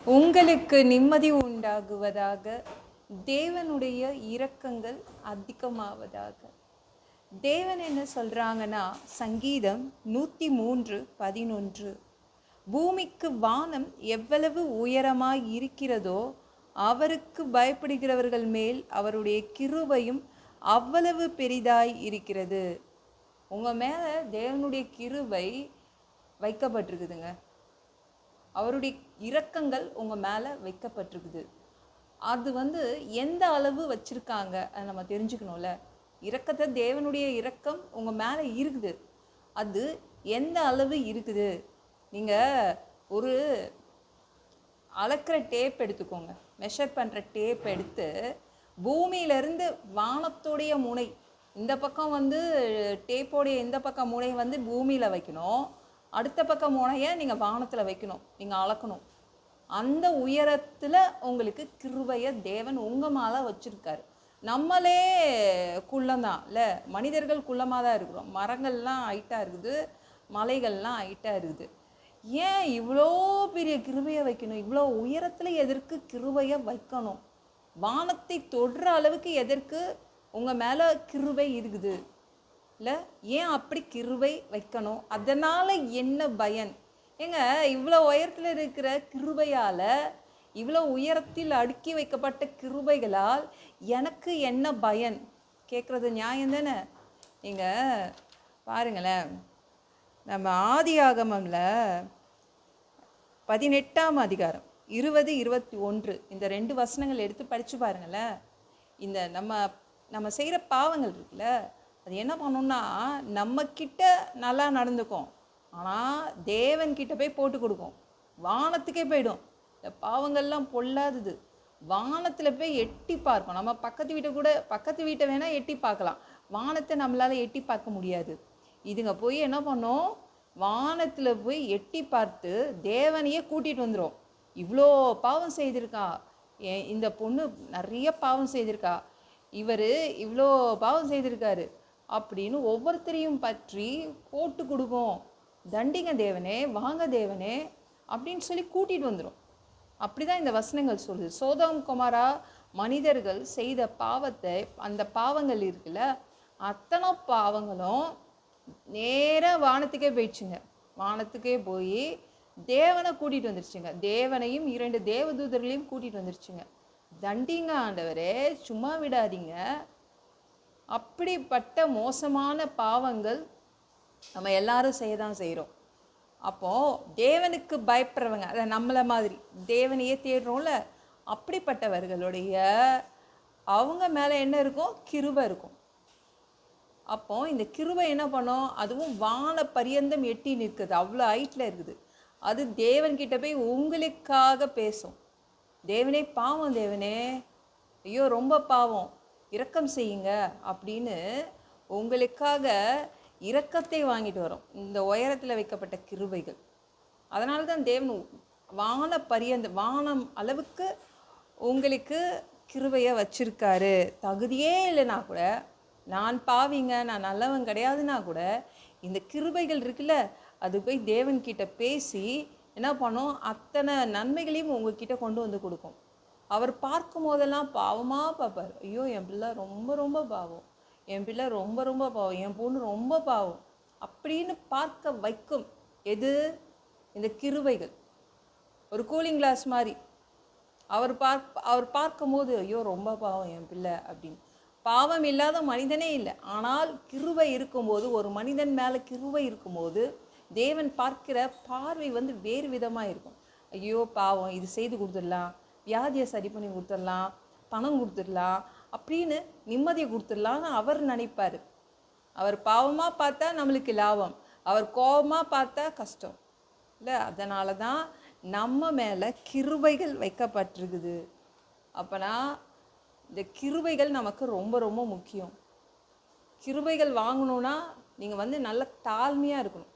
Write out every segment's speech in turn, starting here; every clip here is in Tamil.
உங்களுக்கு நிம்மதி உண்டாகுவதாக, தேவனுடைய இரக்கங்கள் அதிகமாவதாக. தேவன் என்ன சொல்றாங்கன்னா, சங்கீதம் 103:11, பூமிக்கு வானம் எவ்வளவு உயரமாய் இருக்கிறதோ அவருக்கு பயப்படுகிறவர்கள் மேல் அவருடைய கிருபையும் அவ்வளவு பெரிதாய் இருக்கிறது. உங்க மேல தேவனுடைய கிருபை வைக்கப்பட்டிருக்குதுங்க. அவருடைய இரக்கங்கள் உங்கள் மேலே வைக்கப்பட்டிருக்குது. அது எந்த அளவு வச்சுருக்காங்க அதை நம்ம தெரிஞ்சுக்கணும்ல. இரக்கத்தை, தேவனுடைய இரக்கம் உங்கள் மேலே இருக்குது, அது எந்த அளவு இருக்குது. நீங்கள் ஒரு அளக்கிற டேப் எடுத்துக்கோங்க, மெஷர் பண்ணுற டேப் எடுத்து பூமியிலேருந்து வானத்தோடைய முனை, இந்த பக்கம் டேப்போடைய இந்த பக்கம் முனை பூமியில் வைக்கணும், அடுத்த பக்கம் முனையை நீங்கள் வானத்தில் வைக்கணும், நீங்கள் அளக்கணும். அந்த உயரத்தில் உங்களுக்கு கிருபையை தேவன் உங்கள் மேலே வச்சுருக்காரு. நம்மளே குள்ளம்தான் இல்லை, மனிதர்கள் குள்ளமாக தான் இருக்கிறோம். மரங்கள்லாம் ஹைட்டாக இருக்குது, மலைகள்லாம் ஹைட்டாக இருக்குது. ஏன் இவ்வளோ பெரிய கிருபையை வைக்கணும்? இவ்வளோ உயரத்தில் எதற்கு கிருபையை வைக்கணும்? வானத்தை தொடுற அளவுக்கு எதற்கு உங்கள் மேலே கிருபை இருக்குது? இல்லை, ஏன் அப்படி கிருபை வைக்கணும்? அதனால் என்ன பயன்? ஏங்க, இவ்வளோ உயரத்தில் இருக்கிற கிருபையால், இவ்வளோ உயரத்தில் அடுக்கி வைக்கப்பட்ட கிருபைகளால் எனக்கு என்ன பயன் கேட்குறது நியாயம் தானே? நீங்கள் பாருங்களேன், நம்ம ஆதியாகமம்ல 18ஆம் அதிகாரம் 20-21 இந்த 2 வசனங்கள் எடுத்து படித்து பாருங்களேன். இந்த நம்ம செய்கிற பாவங்கள் இருக்குல்ல, அது என்ன பண்ணோம்னா, நம்மக்கிட்ட நல்லா நடந்துக்கும், ஆனால் தேவன்கிட்ட போய் போட்டு கொடுக்கும், வானத்துக்கே போயிடும். இந்த பாவங்கள்லாம் பொல்லாதது, வானத்தில் போய் எட்டி பார்க்கும். நம்ம பக்கத்து வீட்டை வேணால் எட்டி பார்க்கலாம், வானத்தை நம்மளால் எட்டி பார்க்க முடியாது. இதுங்க போய் என்ன பண்ணோம், வானத்தில் போய் எட்டி பார்த்து தேவனையே கூட்டிகிட்டு வந்துடும். இவ்வளோ பாவம் செய்திருக்கா, இந்த பொண்ணு நிறைய பாவம் செய்திருக்கா, இவர் இவ்வளோ பாவம் செய்திருக்காரு அப்படின்னு ஒவ்வொருத்தரையும் பற்றி போட்டு கொடுக்கும். தண்டிங்க தேவனே, வாங்க தேவனே அப்படின்னு சொல்லி கூட்டிகிட்டு வந்துடும். அப்படி தான் இந்த வசனங்கள் சொல்லுது. சோதோம் கொமோரா மனிதர்கள் செய்த பாவத்தை, அந்த பாவங்கள் இருக்குல்ல, அத்தனை பாவங்களும் நேராக வானத்துக்கே போயிடுச்சுங்க. வானத்துக்கே போய் தேவனை கூட்டிகிட்டு வந்துருச்சுங்க. தேவனையும் 2 தேவதூதர்களையும் கூட்டிகிட்டு வந்துருச்சுங்க. தண்டிங்க ஆண்டவரே, சும்மா விடாதீங்க. அப்படிப்பட்ட மோசமான பாவங்கள் நம்ம எல்லாரும் செய்ய தான் செய்கிறோம். அப்போது தேவனுக்கு பயப்படுறவங்க, அதை நம்மளை மாதிரி தேவனையே தேடுறோம்ல, அப்படிப்பட்டவர்களுடைய அவங்க மேலே என்ன இருக்கும்? கிருபை இருக்கும். அப்போ இந்த கிருபை என்ன பண்ணோம்? அதுவும் வான பரியந்தம் எட்டி நிற்குது, அவ்வளோ ஹைட்டில் இருக்குது. அது தேவன்கிட்ட போய் உங்களுக்காக பேசும். தேவனே, பாவம் தேவனே, ஐயோ ரொம்ப பாவம், இரக்கம் செய்யுங்க அப்படின்னு உங்களுக்காக இரக்கத்தை வாங்கிட்டு வரும் இந்த உயரத்தில் வைக்கப்பட்ட கிருபைகள். அதனால தான் தேவன் வானம் அளவுக்கு உங்களுக்கு கிருபையை வச்சிருக்காரு. தகுதியே இல்லைனா கூட, நான் பாவிங்க, நான் நல்லவன் கிடையாதுன்னா கூட, இந்த கிருபைகள் இருக்குல்ல, அது போய் தேவன்கிட்ட பேசி என்ன பண்ணும்? அத்தனை நன்மைகளையும் உங்ககிட்ட கொண்டு வந்து கொடுக்கும். அவர் பார்க்கும் போதெல்லாம் பாவமாக பார்ப்பார். ஐயோ, என் பிள்ளை ரொம்ப ரொம்ப பாவம், என் பிள்ளை ரொம்ப ரொம்ப பாவம், என் பொண்ணு ரொம்ப பாவம் அப்படின்னு பார்க்க வைக்கும். எது? இந்த கிருபைகள். ஒரு கூலிங் கிளாஸ் மாதிரி. அவர் பார்க்கும்போது, ஐயோ ரொம்ப பாவம் என் பிள்ளை அப்படின்னு. பாவம் இல்லாத மனிதனே இல்லை. ஆனால் கிருபை இருக்கும்போது, ஒரு மனிதன் மேலே கிருபை இருக்கும்போது தேவன் பார்க்கிற பார்வை வேறு விதமாக இருக்கும். ஐயோ பாவம், இது செய்து கொடுத்துடலாம், வியாதியை சரி பண்ணி கொடுத்துடலாம், பணம் கொடுத்துடலாம், அப்படின்னு நிம்மதியை கொடுத்துடலான்னு அவர் நினைப்பார். அவர் பாவமாக பார்த்தா நம்மளுக்கு லாபம், அவர் கோபமாக பார்த்தா கஷ்டம் இல்லை. அதனால தான் நம்ம மேலே கிருபைகள் வைக்கப்பட்டிருக்குது. அப்போனா இந்த கிருபைகள் நமக்கு ரொம்ப ரொம்ப முக்கியம். கிருபைகள் வாங்கணுன்னா நீங்கள் நல்ல தாழ்மையாக இருக்கணும்.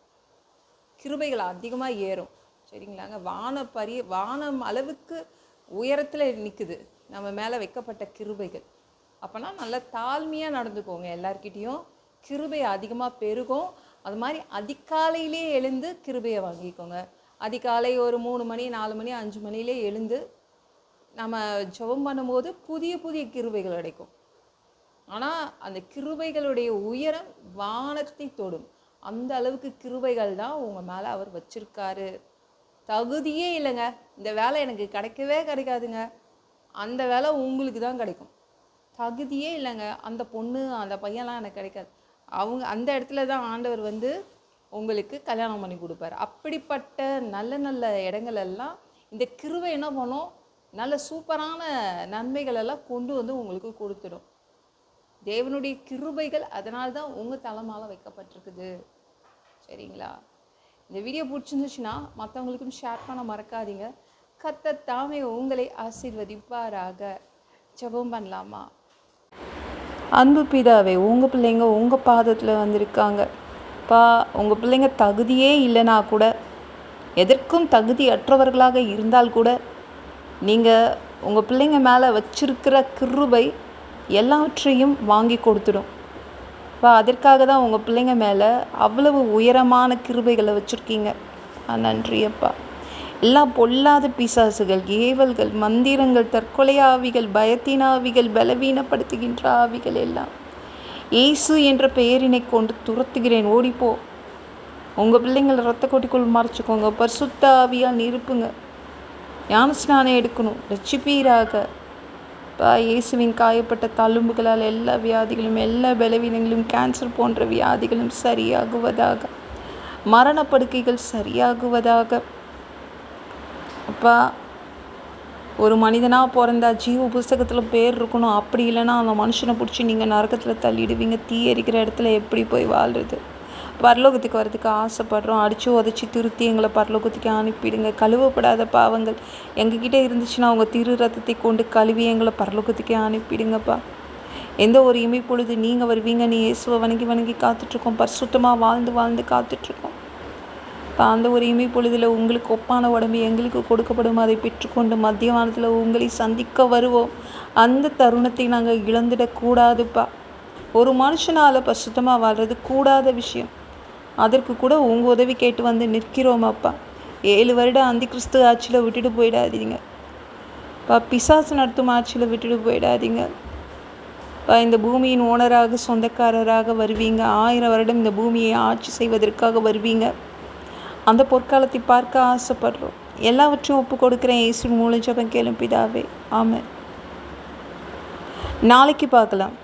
கிருபைகள் அதிகமாக ஏறும், சரிங்களாங்க. வானம் அளவுக்கு உயரத்தில் நிற்குது நம்ம மேலே வைக்கப்பட்ட கிருபைகள். அப்போனா நல்ல தாழ்மையாக நடந்துக்கோங்க எல்லார்கிட்டையும். கிருபை அதிகமாக பெருகும். அது மாதிரி அதிகாலையிலே எழுந்து கிருபையை வாங்கிக்கோங்க. அதிகாலை ஒரு 3 மணி 4 மணி 5 மணிலே எழுந்து நம்ம ஜெபம் பண்ணும்போது புதிய புதிய கிருபைகள் கிடைக்கும். ஆனால் அந்த கிருபைகளுடைய உயரம் வானத்தை தொடும். அந்த அளவுக்கு கிருபைகள் தான் உங்கள் மேலே அவர் வச்சிருக்காரு. தகுதியே இல்லைங்க, இந்த வேலை எனக்கு கிடைக்கவே கிடைக்காதுங்க, அந்த வேலை உங்களுக்கு தான் கிடைக்கும். தகுதியே இல்லைங்க, அந்த பொண்ணு அந்த பையன்லாம் எனக்கு கிடைக்காது, அவங்க அந்த இடத்துல தான் ஆண்டவர் வந்து உங்களுக்கு கல்யாணம் பண்ணி கொடுப்பார். அப்படிப்பட்ட நல்ல நல்ல இடங்களெல்லாம் இந்த கிருபை என்ன பண்ணும், நல்ல சூப்பரான நன்மைகள் எல்லாம் கொண்டு வந்து உங்களுக்கு கொடுத்துடும். தேவனுடைய கிருபைகள் அதனால தான் உங்கள் தலைமையில் வைக்கப்பட்டிருக்குது. சரிங்களா? இந்த வீடியோ பிடிச்சிருந்துச்சுன்னா மற்றவங்களுக்கும் ஷேர் பண்ண மறக்காதீங்க. கர்த்தர் தாமே உங்களை ஆசீர்வதிப்பாராக. ஜெபம் பண்ணலாமா? அன்பு பிதாவே, உங்கள் பிள்ளைங்க உங்கள் பாதத்தில் வந்திருக்காங்க. உங்கள் பிள்ளைங்க தகுதியே இல்லைனா கூட, எதற்கும் தகுதி அற்றவர்களாக இருந்தால் கூட, நீங்கள் உங்கள் பிள்ளைங்க மேலே வச்சிருக்கிற கிருபை எல்லாவற்றையும் வாங்கி கொடுத்துடும். அதற்காக தான் உங்கள் பிள்ளைங்க மேலே அவ்வளவு உயரமான கிருபைகளை வச்சுருக்கீங்க. நன்றி அப்பா. எல்லாம் பொல்லாத பிசாசுகள், ஏவல்கள், மந்திரங்கள், தற்கொலை ஆவிகள், பயத்தின் ஆவிகள், பலவீனப்படுத்துகின்ற ஆவிகள் எல்லாம் இயேசு என்ற பெயரினை கொண்டு துரத்துகிறேன். ஓடிப்போ. உங்கள் பிள்ளைங்களை ரத்த கொட்டிக்குள் மறைச்சிக்கோங்க. பரிசுத்த ஆவியால் நிரப்புங்க. ஞானஸ்நானம் எடுக்கணும். ரட்சிப்பீராக. இயேசுவின் காயப்பட்ட தழும்புகளால் எல்லா வியாதிகளும், எல்லா பலவீனங்களும், கேன்சர் போன்ற வியாதிகளும் சரியாகுவதாக. மரணப்படுக்கைகள் சரியாகுவதாக. அப்பா, ஒரு மனிதனாக பிறந்தா ஜீவ புஸ்தகத்தில் பேர் இருக்கணும். அப்படி இல்லைன்னா அந்த மனுஷனை பிடிச்சி நீங்கள் நரகத்தில் தள்ளிடுவீங்க. தீ எரிக்கிற இடத்துல எப்படி போய் வாழ்கிறது? பரலோகத்துக்கு வரதுக்கு ஆசைப்படுறோம். அடித்து உதச்சி திருத்தி எங்களை பரலோகத்துக்கு அனுப்பிடுங்க. கழுவப்படாத பாவங்கள் எங்ககிட்ட இருந்துச்சுன்னா அவங்க திரு ரத்தத்தை கொண்டு கழுவி எங்களை பரலோகத்துக்கே அனுப்பிடுங்கப்பா. எந்த ஒரு இமைப்பொழுது நீங்கள் வருவீங்க, நீ இயேசுவை வணங்கி வணங்கி காத்துட்ருக்கோம். பரிசுத்தமாக வாழ்ந்து வாழ்ந்து காத்துட்ருக்கோம். இப்போ அந்த ஒரு இமைப்பொழுதில் உங்களுக்கு ஒப்பான உடம்பு எங்களுக்கு கொடுக்கப்படும். அதை பெற்றுக்கொண்டு மத்தியவானத்தில் உங்களை சந்திக்க வருவோம். அந்த தருணத்தை நாங்கள் இழந்துடக்கூடாதுப்பா. ஒரு மனுஷனால் பரிசுத்தமாக வாழ்கிறது கூடாத விஷயம். அதற்கு கூட உங்கள் உதவி கேட்டு வந்து நிற்கிறோம் அப்பா. 7 வருடம் அந்த கிறிஸ்து ஆட்சியில் விட்டுட்டு போயிடாதீங்க. பிசாசு நடத்தும் ஆட்சியில் விட்டுட்டு போயிடாதீங்க. இந்த பூமியின் ஓனராக சொந்தக்காரராக வருவீங்க. 1000 வருடம் இந்த பூமியை ஆட்சி செய்வதற்காக வருவீங்க. அந்த பொற்காலத்தை பார்க்க ஆசைப்படுறோம். எல்லாவற்றையும் ஒப்பு கொடுக்குறேன். இயேசு மூலம் ஜெபம் கேளும் பிதாவே. ஆமென். நாளைக்கு பார்க்கலாம்.